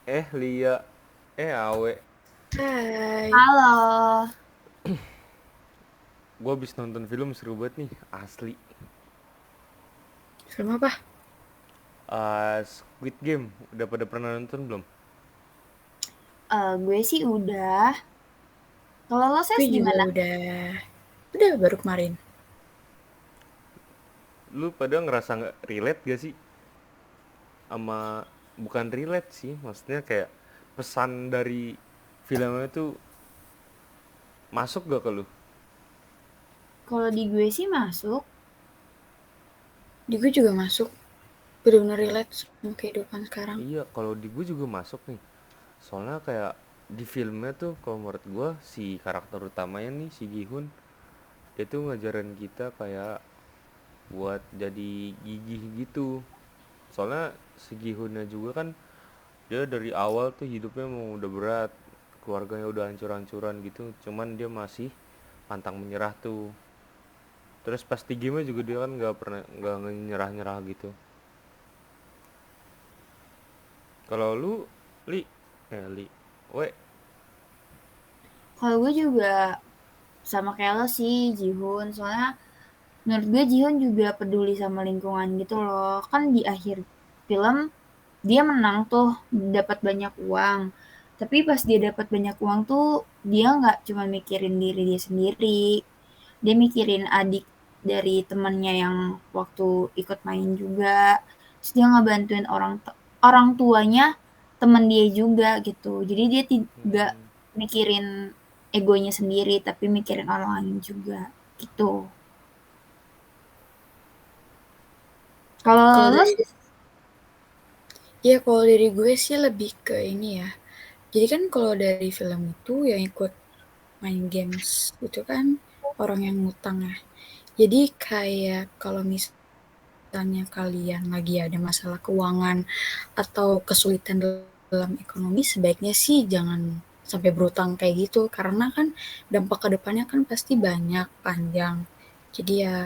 Lia, Awe. Hai, Halo, Gue abis nonton film seru banget nih, asli. film apa? Squid Game, udah pada pernah nonton belum? gue sih udah. Kalau lo Gue ses juga gimana? udah baru kemarin. Lu pada ngerasa nggak relate gak sih? Sama, bukan relate sih, maksudnya kayak pesan dari filmnya tuh masuk gak ke lu? Kalau di gue sih masuk. Di gue juga masuk, bener-bener Ya, relate sama kehidupan sekarang. iya, kalau di gue juga masuk nih. Soalnya kayak di filmnya tuh, kalau menurut gue, si karakter utamanya nih, si Gihun, dia tuh ngajarin kita kayak buat jadi gigih gitu. Soalnya si Gihunnya juga kan dia dari awal tuh hidupnya mau udah berat, keluarganya udah hancur-hancuran gitu, cuman dia masih pantang menyerah tuh. Terus pas di game juga dia kan nggak nyerah-nyerah gitu. Kalau lu, li li we Kalau gue juga sama kayak lo sih, Jihun. Soalnya menurut gue Jihun juga peduli sama lingkungan gitu loh. Kan di akhir film dia menang tuh, dapat banyak uang. Tapi pas dia dapat banyak uang tuh, dia nggak cuma mikirin diri dia sendiri. Dia mikirin adik dari temannya yang waktu ikut main juga. Terus dia ngebantuin orang tuanya teman dia juga gitu. Jadi dia tidak mikirin egonya sendiri, tapi mikirin orang lain juga gitu. Kalau Kalau lo dari, ya kalau dari gue sih lebih ke ini ya. Jadi kan kalau dari film itu yang ikut main games itu kan orang yang ngutang ya. Jadi kayak kalau misalnya kalian lagi ada masalah keuangan atau kesulitan dalam ekonomi, sebaiknya sih jangan sampai berutang kayak gitu, karena kan dampak ke depannya kan pasti banyak, panjang. Jadi ya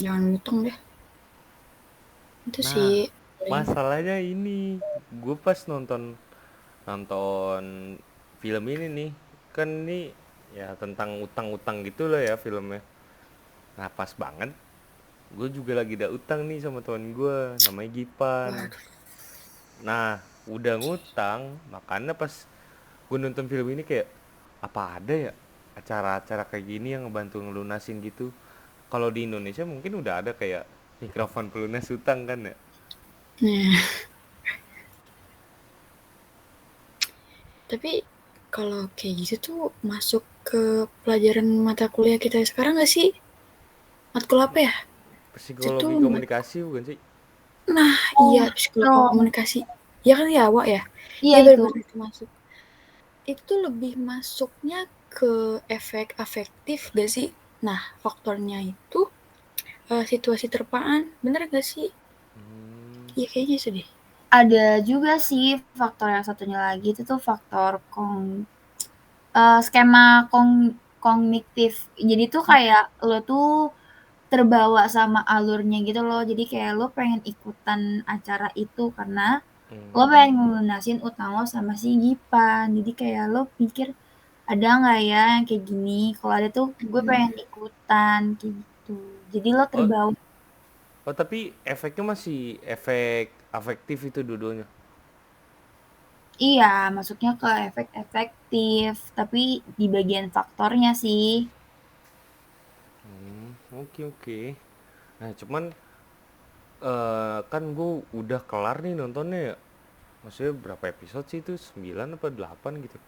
jangan ngutang deh. Itu sih Nah, paling. masalahnya ini, gue pas nonton nonton film ini nih, kan ini ya tentang utang-utang gitu lah ya filmnya. Nah, pas banget gue juga lagi ada utang nih sama teman gue namanya Gipan. Waduh. Nah, udah ngutang, makanya pas gue nonton film ini kayak apa ada ya acara-acara kayak gini yang ngebantu ngelunasin gitu. Kalau di Indonesia mungkin udah ada kayak mikrofon pelunas utang kan ya. Nah, tapi kalau kayak gitu tuh masuk ke pelajaran mata kuliah kita sekarang gak sih? Matkul apa ya? Itu tuh, Psikologi komunikasi bukan sih? nah iya, oh, psikologi no. komunikasi. Iya kan ya, Wak ya? Iya Iya itu. benar-benar itu masuk. Itu lebih masuknya ke efek afektif gak sih? Nah, faktornya itu situasi terpaan, bener gak sih? Hmm, Iya kayaknya gitu deh. Ada juga sih faktor yang satunya lagi itu tuh faktor skema kognitif. Jadi tuh kayak lo tuh terbawa sama alurnya gitu loh. Jadi kayak lo pengen ikutan acara itu karena lo pengen ngelunasin utang lo sama si Gipan. Jadi kayak lo pikir ada nggak ya yang kayak gini? Kalau ada tuh gue Hmm. pengen ikutan kayak gitu. Jadi lo oh, terbawa. oh tapi efeknya masih efek afektif itu dua-duanya. Iya, masuknya ke efek efektif, tapi di bagian faktornya sih. Oke oke. Nah cuman kan gue udah kelar nih nontonnya ya. Maksudnya berapa episode sih itu? 9 apa 8 gitu.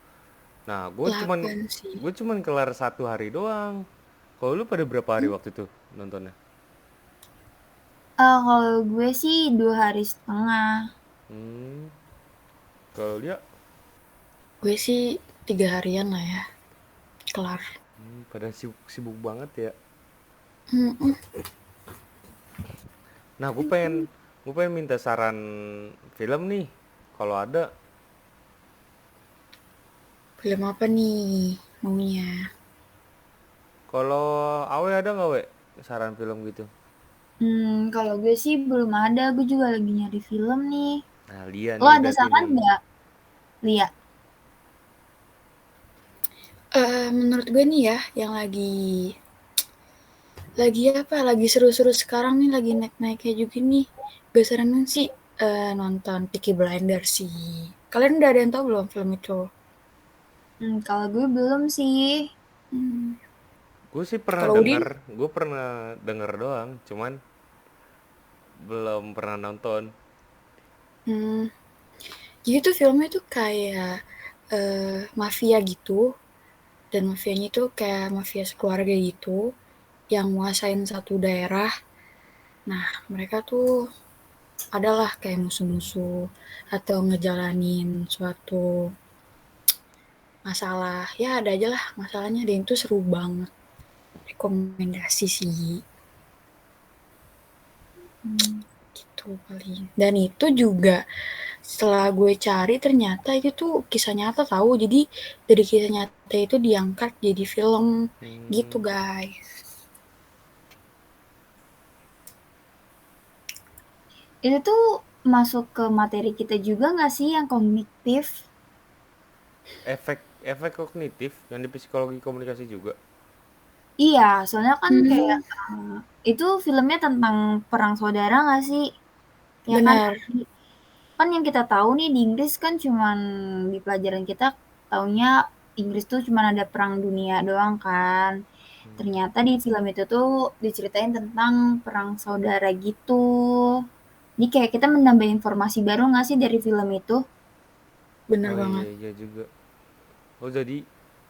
Nah, Delapan sih. gue cuman kelar satu hari doang. Kalau lu pada berapa hari Hmm? waktu itu nontonnya? Kalau gue sih 2 hari setengah. Hmm, kalau dia Gue sih 3 harian lah ya, kelar. pada sibuk-sibuk banget ya. Mm-mm. Nah, gue pengen minta saran film nih. Kalau ada, Film apa nih maunya? kalau Awe ada nggak we saran film gitu? Kalau gue sih belum ada, gue juga lagi nyari film nih. Nah, Lia Lo nih ada berarti saran nih. nggak, Lia? Menurut gue nih ya, yang lagi apa? Lagi seru-seru sekarang nih, lagi naik-naiknya juga nih. Gue saranin sih nonton Peaky Blinders sih. Kalian udah ada yang tahu belum film itu? Kalau gue belum sih. Hmm. Gue sih pernah Kalau Udin? denger, gue pernah denger doang, cuman belum pernah nonton. Hmm. Jadi tuh filmnya tuh kayak mafia gitu, dan mafianya tuh kayak mafia sekeluarga gitu, yang nguasain satu daerah. Nah, mereka tuh adalah kayak musuh-musuh atau ngejalanin suatu masalah. Ya ada aja lah masalahnya, dan itu seru banget. Rekomendasi sih. Gitu paling. Dan itu juga setelah gue cari ternyata itu tuh kisah nyata tahu. Jadi dari kisah nyata itu diangkat jadi film gitu Hmm, guys. Itu tuh masuk ke materi kita juga nggak sih yang kognitif? efek kognitif yang di psikologi komunikasi juga. Iya, soalnya kan kayak Hmm, itu filmnya tentang perang saudara nggak sih? Ya kan? benar. Kan yang kita tahu nih di Inggris kan cuman di pelajaran kita taunya Inggris tuh cuman ada perang dunia doang kan. Ternyata di film itu tuh diceritain tentang perang saudara gitu. Jadi kayak kita menambah informasi baru nggak sih dari film itu? Benar Oh iya banget. iya juga. Oh jadi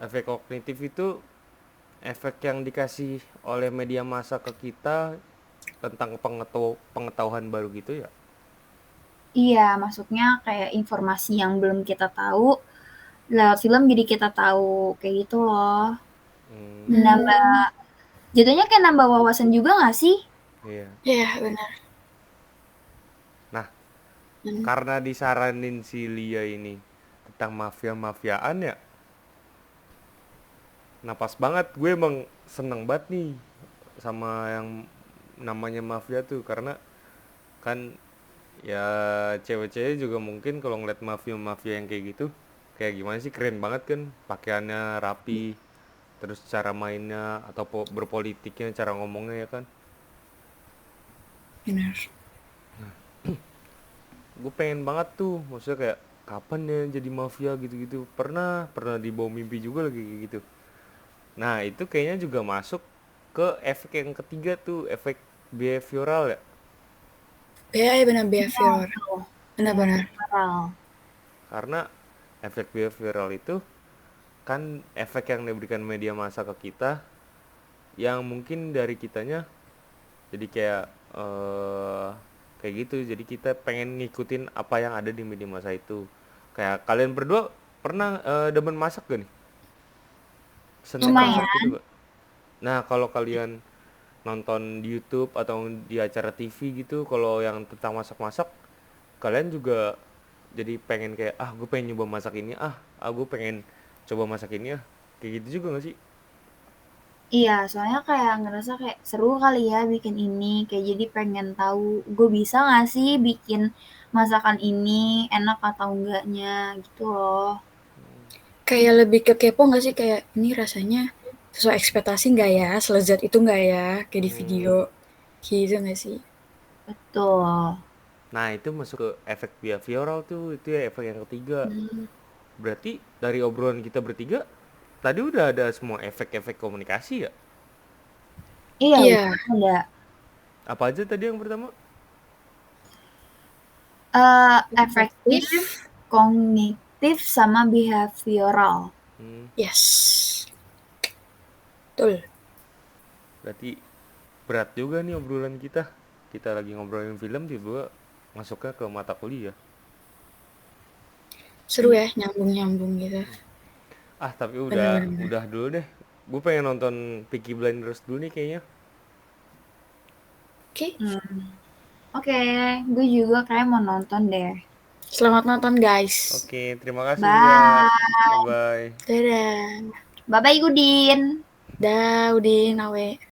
efek kognitif itu efek yang dikasih oleh media massa ke kita tentang pengetahuan baru gitu ya. Iya, masuknya kayak informasi yang belum kita tahu lewat film jadi kita tahu kayak gitu loh. Hmm, Menambah, Hmm, jatuhnya kayak nambah wawasan juga nggak sih? iya. ya benar. Nah, Hmm. karena disaranin si Lia ini tentang mafia-mafiaan ya. Nah, pas banget gue emang seneng banget nih sama yang namanya mafia tuh karena kan ya cewek-cewek juga mungkin kalau ngeliat mafia-mafia yang kayak gitu kayak gimana sih, keren banget kan, pakaiannya rapi, terus cara mainnya atau berpolitiknya, cara ngomongnya ya kan. Benar. Gue pengen banget tuh, maksudnya kayak kapan ya jadi mafia gitu-gitu, pernah pernah dibawa mimpi juga lagi kayak gitu. Nah itu kayaknya juga masuk ke efek yang ketiga tuh, efek behavioral ya. Ya, ya benar Iya, behavior. betul. Benar-benar. Behavioral. Karena efek behavioral itu kan efek yang diberikan media massa ke kita yang mungkin dari kitanya jadi kayak kayak gitu, jadi kita pengen ngikutin apa yang ada di media massa itu. Kayak kalian berdua pernah demen masak gak nih, seneng Suka. masak Lumayan. gitu gak? Nah kalau kalian nonton di YouTube atau di acara TV gitu kalau yang tentang masak-masak, kalian juga jadi pengen kayak ah gue pengen nyoba masak ini, gue pengen coba masak ini, kayak gitu juga gak sih? Iya, soalnya kayak ngerasa kayak seru kali ya bikin ini, kayak jadi pengen tahu gue bisa nggak sih bikin masakan ini enak atau enggaknya gitu loh. Kayak lebih ke kepo nggak sih, kayak ini rasanya sesuai ekspektasi nggak ya, selezat itu nggak ya, kayak di Hmm, video gitu nggak sih? Betul. nah itu masuk ke efek behavioral tuh, itu ya efek yang ketiga. Berarti dari obrolan kita bertiga tadi udah ada semua efek-efek komunikasi ya. Iya, Iya, udah ada. Apa aja tadi yang pertama? Efektif, kognitif, sama behavioral. Hmm, yes, betul. berarti berat juga nih obrolan kita. Kita lagi ngobrolin film tiba-tiba masuknya ke mata kuliah. Seru ya, nyambung-nyambung gitu. Tapi Bener-bener. udah dulu deh. Gue pengen nonton Peaky Blinders dulu nih kayaknya. Oke, Hmm. Oke, gue juga kayak mau nonton deh. selamat nonton guys. Oke, terima kasih Lia. Bye. Bye bye. Dadah. Bye-bye, Udin. Dah, Udin, Awe.